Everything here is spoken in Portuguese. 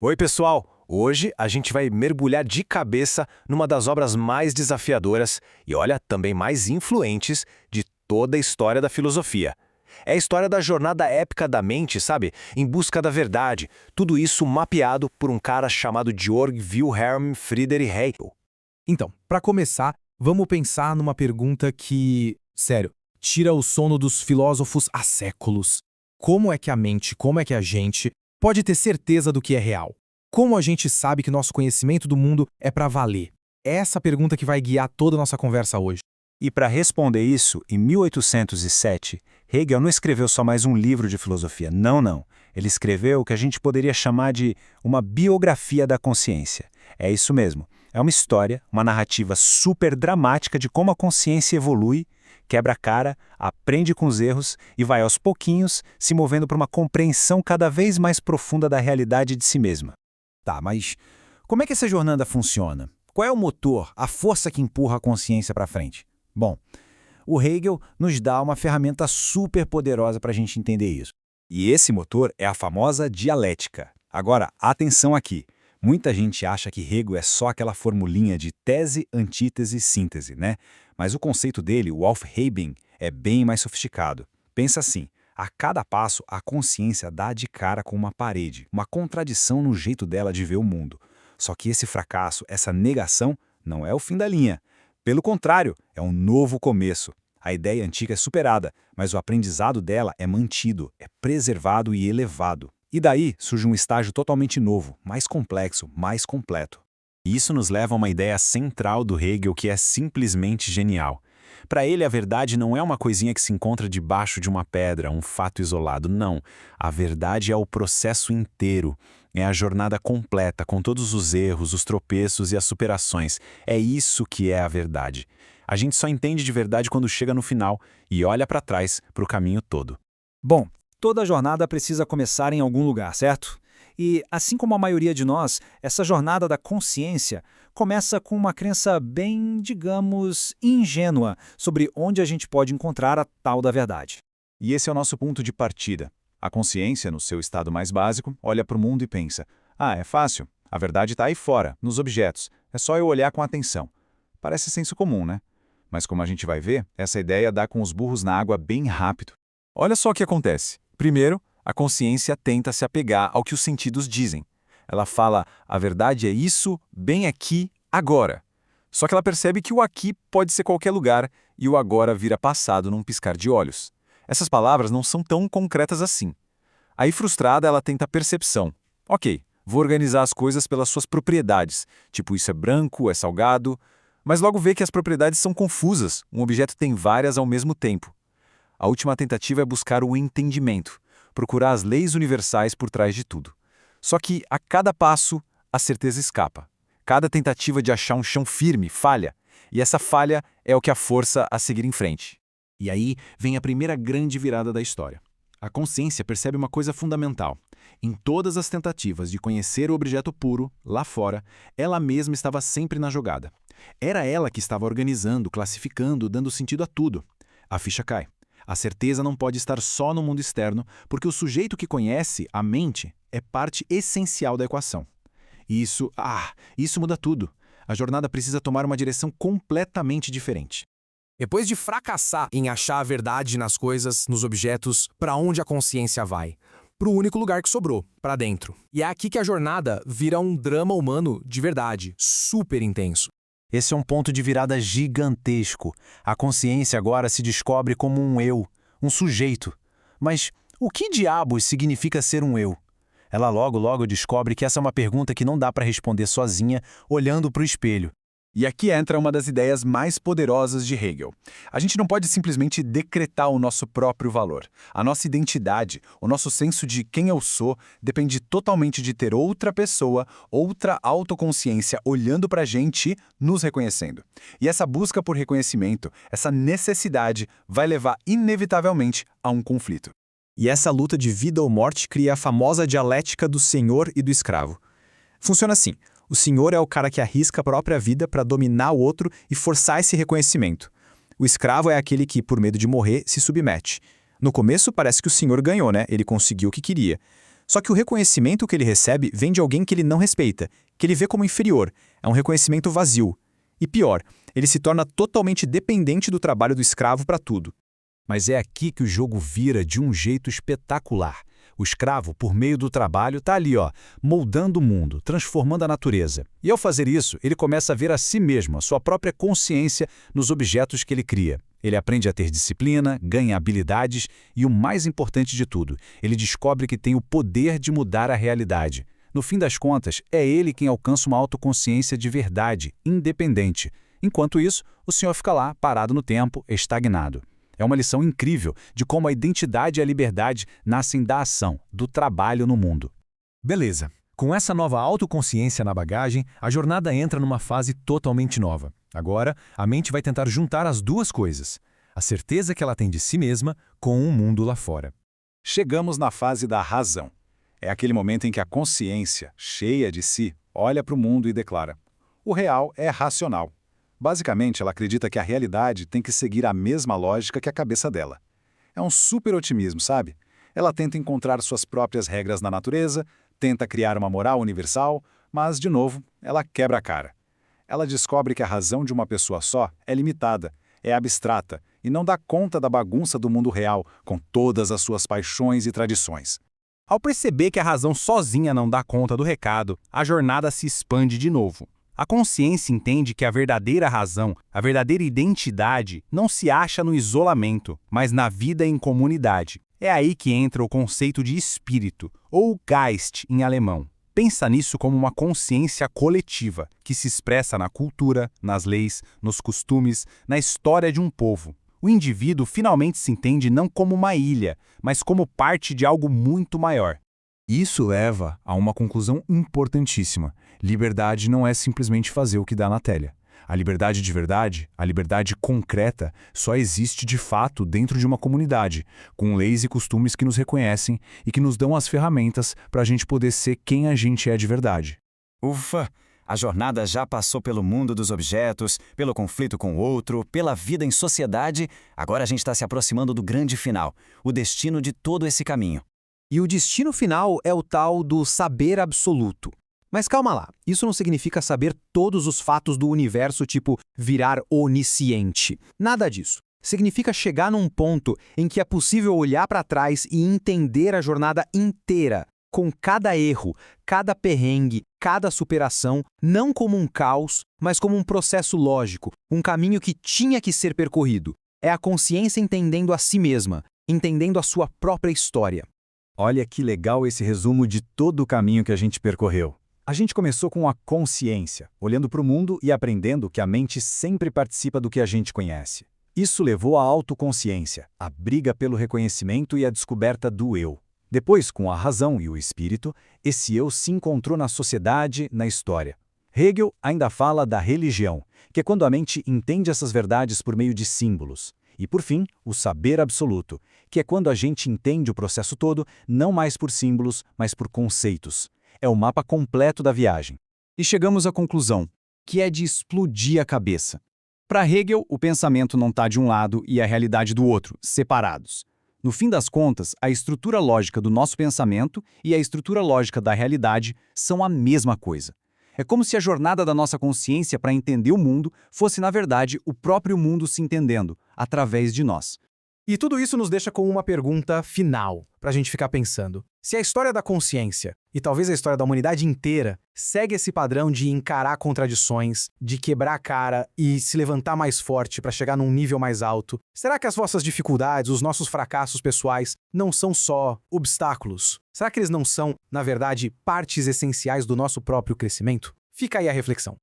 Oi, pessoal! Hoje a gente vai mergulhar de cabeça numa das obras mais desafiadoras e, olha, também mais influentes de toda a história da filosofia. É a história da jornada épica da mente, sabe? Em busca da verdade. Tudo isso mapeado por um cara chamado Georg Wilhelm Friedrich Hegel. Então, para começar, vamos pensar numa pergunta que, sério, tira o sono dos filósofos há séculos. Como é que a mente, como é que a gente pode ter certeza do que é real? Como a gente sabe que nosso conhecimento do mundo é para valer? É essa pergunta que vai guiar toda a nossa conversa hoje. E para responder isso, em 1807, Hegel não escreveu só mais um livro de filosofia. Não. Ele escreveu o que a gente poderia chamar de uma biografia da consciência. É isso mesmo. É uma história, uma narrativa super dramática de como a consciência evolui, quebra a cara, aprende com os erros e vai aos pouquinhos se movendo para uma compreensão cada vez mais profunda da realidade de si mesma. Tá, mas como é que essa jornada funciona? Qual é o motor, a força que empurra a consciência para frente? Bom, o Hegel nos dá uma ferramenta super poderosa para a gente entender isso. E esse motor é a famosa dialética. Agora, atenção aqui. Muita gente acha que Hegel é só aquela formulinha de tese, antítese, síntese, né? Mas o conceito dele, o Aufhebung, é bem mais sofisticado. Pensa assim, a cada passo a consciência dá de cara com uma parede, uma contradição no jeito dela de ver o mundo. Só que esse fracasso, essa negação, não é o fim da linha. Pelo contrário, é um novo começo. A ideia antiga é superada, mas o aprendizado dela é mantido, é preservado e elevado. E daí surge um estágio totalmente novo, mais complexo, mais completo. Isso nos leva a uma ideia central do Hegel que é simplesmente genial. Para ele, a verdade não é uma coisinha que se encontra debaixo de uma pedra, um fato isolado, não. A verdade é o processo inteiro. É a jornada completa, com todos os erros, os tropeços e as superações. É isso que é a verdade. A gente só entende de verdade quando chega no final e olha para trás, para o caminho todo. Bom, toda jornada precisa começar em algum lugar, certo? E, assim como a maioria de nós, essa jornada da consciência começa com uma crença bem, digamos, ingênua sobre onde a gente pode encontrar a tal da verdade. E esse é o nosso ponto de partida. A consciência, no seu estado mais básico, olha para o mundo e pensa: ah, é fácil, a verdade está aí fora, nos objetos, é só eu olhar com atenção. Parece senso comum, né? Mas como a gente vai ver, essa ideia dá com os burros na água bem rápido. Olha só o que acontece. Primeiro, a consciência tenta se apegar ao que os sentidos dizem. Ela fala: a verdade é isso, bem aqui, agora. Só que ela percebe que o aqui pode ser qualquer lugar e o agora vira passado num piscar de olhos. Essas palavras não são tão concretas assim. Aí, frustrada, ela tenta a percepção. Ok, vou organizar as coisas pelas suas propriedades, tipo isso é branco, é salgado, mas logo vê que as propriedades são confusas, um objeto tem várias ao mesmo tempo. A última tentativa é buscar o entendimento, procurar as leis universais por trás de tudo. Só que, a cada passo, a certeza escapa. Cada tentativa de achar um chão firme falha, e essa falha é o que a força a seguir em frente. E aí vem a primeira grande virada da história. A consciência percebe uma coisa fundamental. Em todas as tentativas de conhecer o objeto puro, lá fora, ela mesma estava sempre na jogada. Era ela que estava organizando, classificando, dando sentido a tudo. A ficha cai. A certeza não pode estar só no mundo externo, porque o sujeito que conhece, a mente, é parte essencial da equação. Isso muda tudo. A jornada precisa tomar uma direção completamente diferente. Depois de fracassar em achar a verdade nas coisas, nos objetos, para onde a consciência vai? Para o único lugar que sobrou, para dentro. E é aqui que a jornada vira um drama humano de verdade, super intenso. Esse é um ponto de virada gigantesco. A consciência agora se descobre como um eu, um sujeito. Mas o que diabos significa ser um eu? Ela logo descobre que essa é uma pergunta que não dá para responder sozinha, olhando para o espelho. E aqui entra uma das ideias mais poderosas de Hegel. A gente não pode simplesmente decretar o nosso próprio valor. A nossa identidade, o nosso senso de quem eu sou, depende totalmente de ter outra pessoa, outra autoconsciência olhando pra gente, nos reconhecendo. E essa busca por reconhecimento, essa necessidade, vai levar inevitavelmente a um conflito. E essa luta de vida ou morte cria a famosa dialética do senhor e do escravo. Funciona assim. O senhor é o cara que arrisca a própria vida para dominar o outro e forçar esse reconhecimento. O escravo é aquele que, por medo de morrer, se submete. No começo, parece que o senhor ganhou, né? Ele conseguiu o que queria. Só que o reconhecimento que ele recebe vem de alguém que ele não respeita, que ele vê como inferior. É um reconhecimento vazio. E pior, ele se torna totalmente dependente do trabalho do escravo para tudo. Mas é aqui que o jogo vira de um jeito espetacular. O escravo, por meio do trabalho, está ali, moldando o mundo, transformando a natureza. E ao fazer isso, ele começa a ver a si mesmo, a sua própria consciência nos objetos que ele cria. Ele aprende a ter disciplina, ganha habilidades e, o mais importante de tudo, ele descobre que tem o poder de mudar a realidade. No fim das contas, é ele quem alcança uma autoconsciência de verdade, independente. Enquanto isso, o senhor fica lá, parado no tempo, estagnado. É uma lição incrível de como a identidade e a liberdade nascem da ação, do trabalho no mundo. Beleza. Com essa nova autoconsciência na bagagem, a jornada entra numa fase totalmente nova. Agora, a mente vai tentar juntar as duas coisas: a certeza que ela tem de si mesma com o mundo lá fora. Chegamos na fase da razão. É aquele momento em que a consciência, cheia de si, olha para o mundo e declara: o real é racional. Basicamente, ela acredita que a realidade tem que seguir a mesma lógica que a cabeça dela. É um super otimismo, sabe? Ela tenta encontrar suas próprias regras na natureza, tenta criar uma moral universal, mas, de novo, ela quebra a cara. Ela descobre que a razão de uma pessoa só é limitada, é abstrata e não dá conta da bagunça do mundo real, com todas as suas paixões e tradições. Ao perceber que a razão sozinha não dá conta do recado, a jornada se expande de novo. A consciência entende que a verdadeira razão, a verdadeira identidade, não se acha no isolamento, mas na vida em comunidade. É aí que entra o conceito de espírito, ou Geist em alemão. Pensa nisso como uma consciência coletiva, que se expressa na cultura, nas leis, nos costumes, na história de um povo. O indivíduo finalmente se entende não como uma ilha, mas como parte de algo muito maior. Isso leva a uma conclusão importantíssima. Liberdade não é simplesmente fazer o que dá na telha. A liberdade de verdade, a liberdade concreta, só existe de fato dentro de uma comunidade, com leis e costumes que nos reconhecem e que nos dão as ferramentas para a gente poder ser quem a gente é de verdade. Ufa! A jornada já passou pelo mundo dos objetos, pelo conflito com o outro, pela vida em sociedade. Agora a gente está se aproximando do grande final, o destino de todo esse caminho. E o destino final é o tal do saber absoluto. Mas calma lá, isso não significa saber todos os fatos do universo, tipo virar onisciente. Nada disso. Significa chegar num ponto em que é possível olhar para trás e entender a jornada inteira, com cada erro, cada perrengue, cada superação, não como um caos, mas como um processo lógico, um caminho que tinha que ser percorrido. É a consciência entendendo a si mesma, entendendo a sua própria história. Olha que legal esse resumo de todo o caminho que a gente percorreu. A gente começou com a consciência, olhando para o mundo e aprendendo que a mente sempre participa do que a gente conhece. Isso levou à autoconsciência, a briga pelo reconhecimento e a descoberta do eu. Depois, com a razão e o espírito, esse eu se encontrou na sociedade, na história. Hegel ainda fala da religião, que é quando a mente entende essas verdades por meio de símbolos. E, por fim, o saber absoluto, que é quando a gente entende o processo todo, não mais por símbolos, mas por conceitos. É o mapa completo da viagem. E chegamos à conclusão, que é de explodir a cabeça. Para Hegel, o pensamento não está de um lado e a realidade do outro, separados. No fim das contas, a estrutura lógica do nosso pensamento e a estrutura lógica da realidade são a mesma coisa. É como se a jornada da nossa consciência para entender o mundo fosse, na verdade, o próprio mundo se entendendo, através de nós. E tudo isso nos deixa com uma pergunta final, para a gente ficar pensando. Se a história da consciência, e talvez a história da humanidade inteira, segue esse padrão de encarar contradições, de quebrar a cara e se levantar mais forte para chegar num nível mais alto, será que as vossas dificuldades, os nossos fracassos pessoais, não são só obstáculos? Será que eles não são, na verdade, partes essenciais do nosso próprio crescimento? Fica aí a reflexão.